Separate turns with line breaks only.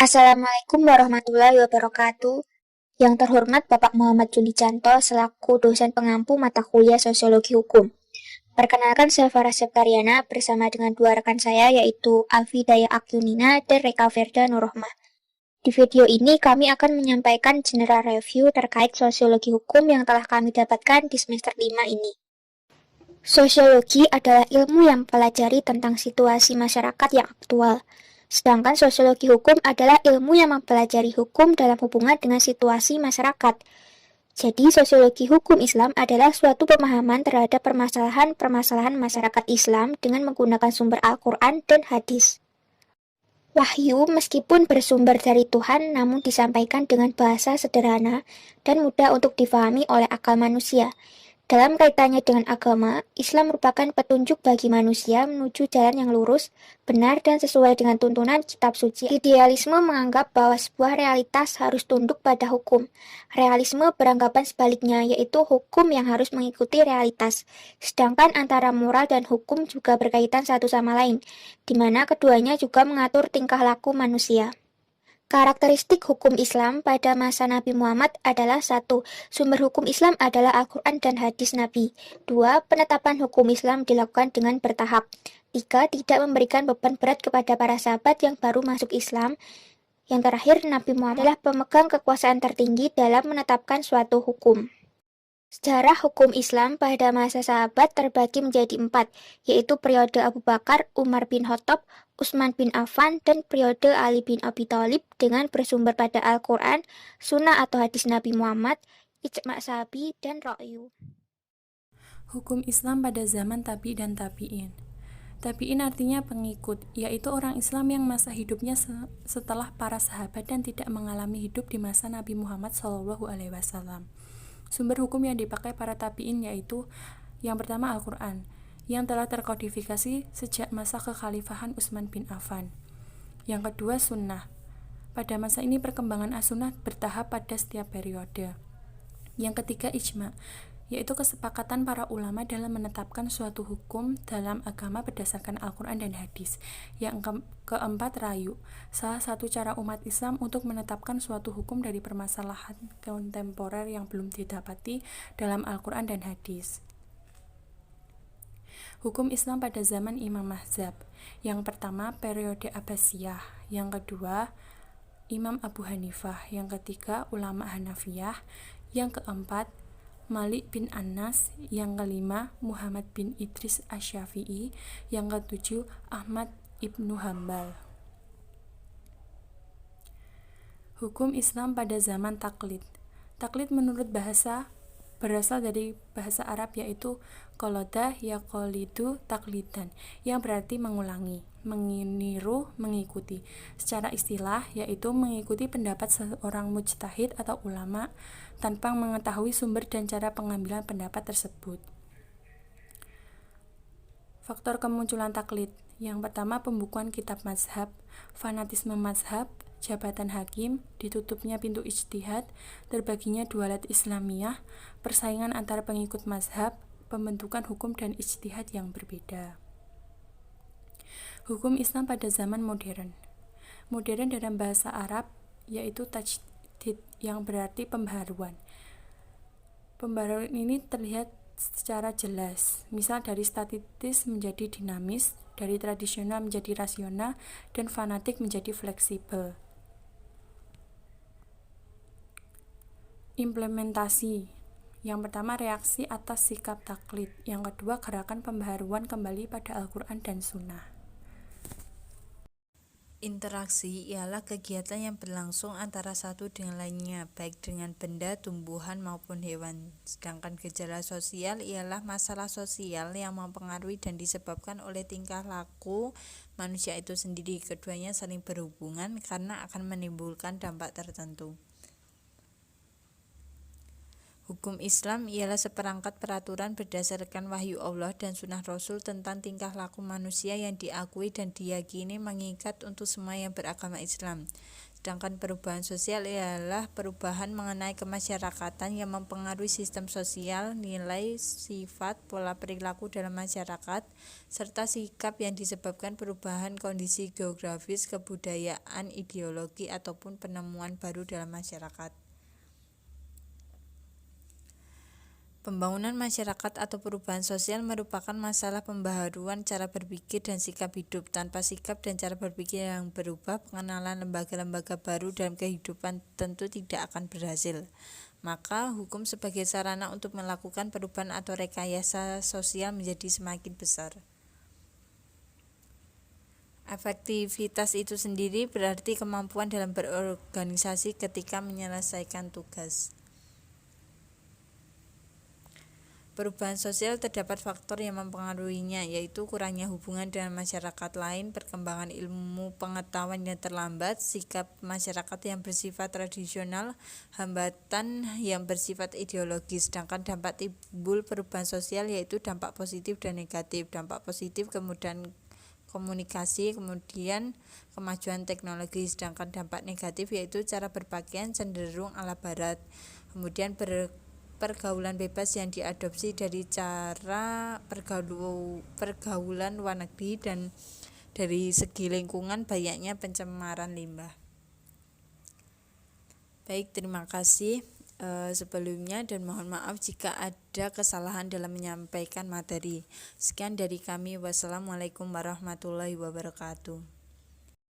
Assalamualaikum warahmatullahi wabarakatuh. Yang terhormat Bapak Muhammad Juli Canto selaku dosen pengampu mata kuliah Sosiologi Hukum. Perkenalkan, saya Farah Septariana bersama dengan dua rekan saya yaitu Alfi Daya Akyunina dan Reka Verda Nurrohmah. Di video ini kami akan menyampaikan general review terkait sosiologi hukum yang telah kami dapatkan di semester 5 ini. Sosiologi adalah ilmu yang mempelajari tentang situasi masyarakat yang aktual. Sedangkan sosiologi hukum adalah ilmu yang mempelajari hukum dalam hubungan dengan situasi masyarakat. Jadi, sosiologi hukum Islam adalah suatu pemahaman terhadap permasalahan-permasalahan masyarakat Islam dengan menggunakan sumber Al-Quran dan hadis. Wahyu meskipun bersumber dari Tuhan namun disampaikan dengan bahasa sederhana dan mudah untuk difahami oleh akal manusia. Dalam kaitannya dengan agama, Islam merupakan petunjuk bagi manusia menuju jalan yang lurus, benar, dan sesuai dengan tuntunan kitab suci. Idealisme menganggap bahwa sebuah realitas harus tunduk pada hukum. Realisme beranggapan sebaliknya, yaitu hukum yang harus mengikuti realitas. Sedangkan antara moral dan hukum juga berkaitan satu sama lain, di mana keduanya juga mengatur tingkah laku manusia. Karakteristik hukum Islam pada masa Nabi Muhammad adalah 1. Sumber hukum Islam adalah Al-Quran dan hadis Nabi. 2. Penetapan hukum Islam dilakukan dengan bertahap. 3. Tidak memberikan beban berat kepada para sahabat yang baru masuk Islam. Yang terakhir, Nabi Muhammad adalah pemegang kekuasaan tertinggi dalam menetapkan suatu hukum. Sejarah hukum Islam pada masa sahabat terbagi menjadi 4, yaitu periode Abu Bakar, Umar bin Khattab, Utsman bin Affan, dan periode Ali bin Abi Thalib dengan bersumber pada Al-Quran, Sunnah atau hadis Nabi Muhammad, ijma' sahabi, dan ra'yu.
Hukum Islam pada zaman tabi dan tabi'in. Tabi'in artinya pengikut, yaitu orang Islam yang masa hidupnya setelah para sahabat dan tidak mengalami hidup di masa Nabi Muhammad SAW. Sumber hukum yang dipakai para tabi'in yaitu yang pertama Al-Quran, yang telah terkodifikasi sejak masa kekhalifahan Utsman bin Affan. Yang kedua Sunnah. Pada masa ini perkembangan as-sunnah bertahap pada setiap periode. Yang ketiga ijma', yaitu kesepakatan para ulama dalam menetapkan suatu hukum dalam agama berdasarkan Al-Quran dan hadis. Yang keempat rayu, salah satu cara umat Islam untuk menetapkan suatu hukum dari permasalahan kontemporer yang belum didapati dalam Al-Quran dan hadis. Hukum Islam pada zaman Imam Mazhab. Yang pertama periode Abbasiyah, yang kedua Imam Abu Hanifah, yang ketiga ulama Hanafiyah, yang keempat Malik bin Anas, yang kelima Muhammad bin Idris Asy-Syafi'i, yang ketujuh Ahmad ibnu Hambal. Hukum Islam pada zaman taklid. Taklid menurut bahasa berasal dari bahasa Arab yaitu qallada yaqlidu taklidan, yang berarti mengulangi, meniru, mengikuti. Secara istilah yaitu mengikuti pendapat seorang mujtahid atau ulama tanpa mengetahui sumber dan cara pengambilan pendapat tersebut. Faktor kemunculan taklid. Yang pertama pembukuan kitab mazhab, fanatisme mazhab, jabatan hakim, ditutupnya pintu ijtihad, terbaginya dualat Islamiyah, persaingan antara pengikut mazhab, pembentukan hukum dan ijtihad yang berbeda. Hukum Islam pada zaman modern. Modern dalam bahasa Arab yaitu tajdid, yang berarti pembaharuan. Pembaharuan ini terlihat secara jelas, misal dari statis menjadi dinamis, dari tradisional menjadi rasional, dan fanatik menjadi fleksibel. Implementasi. Yang pertama reaksi atas sikap taklid, yang kedua gerakan pembaharuan kembali pada Al-Quran dan Sunnah.
Interaksi ialah kegiatan yang berlangsung antara satu dengan lainnya, baik dengan benda, tumbuhan maupun hewan. Sedangkan gejala sosial ialah masalah sosial yang mempengaruhi dan disebabkan oleh tingkah laku manusia itu sendiri. Keduanya saling berhubungan karena akan menimbulkan dampak tertentu. Hukum Islam ialah seperangkat peraturan berdasarkan wahyu Allah dan sunnah Rasul tentang tingkah laku manusia yang diakui dan diyakini mengikat untuk semua yang beragama Islam. Sedangkan perubahan sosial ialah perubahan mengenai kemasyarakatan yang mempengaruhi sistem sosial, nilai, sifat, pola perilaku dalam masyarakat, serta sikap yang disebabkan perubahan kondisi geografis, kebudayaan, ideologi, ataupun penemuan baru dalam masyarakat. Pembangunan masyarakat atau perubahan sosial merupakan masalah pembaharuan cara berpikir dan sikap hidup. Tanpa sikap dan cara berpikir yang berubah, pengenalan lembaga-lembaga baru dalam kehidupan tentu tidak akan berhasil. Maka, hukum sebagai sarana untuk melakukan perubahan atau rekayasa sosial menjadi semakin besar. Efektivitas itu sendiri berarti kemampuan dalam berorganisasi ketika menyelesaikan tugas. Perubahan sosial terdapat faktor yang mempengaruhinya, yaitu kurangnya hubungan dengan masyarakat lain, perkembangan ilmu pengetahuan yang terlambat, sikap masyarakat yang bersifat tradisional, hambatan yang bersifat ideologis. Sedangkan dampak timbul perubahan sosial yaitu dampak positif dan negatif. Dampak positif kemudahan komunikasi, kemudian kemajuan teknologi. Sedangkan dampak negatif yaitu cara berpakaian cenderung ala barat, kemudian pergaulan bebas yang diadopsi dari cara pergaulan luar negeri, dan dari segi lingkungan banyaknya pencemaran limbah. Baik, terima kasih sebelumnya, dan mohon maaf jika ada kesalahan dalam menyampaikan materi. Sekian dari kami. Wassalamualaikum warahmatullahi wabarakatuh.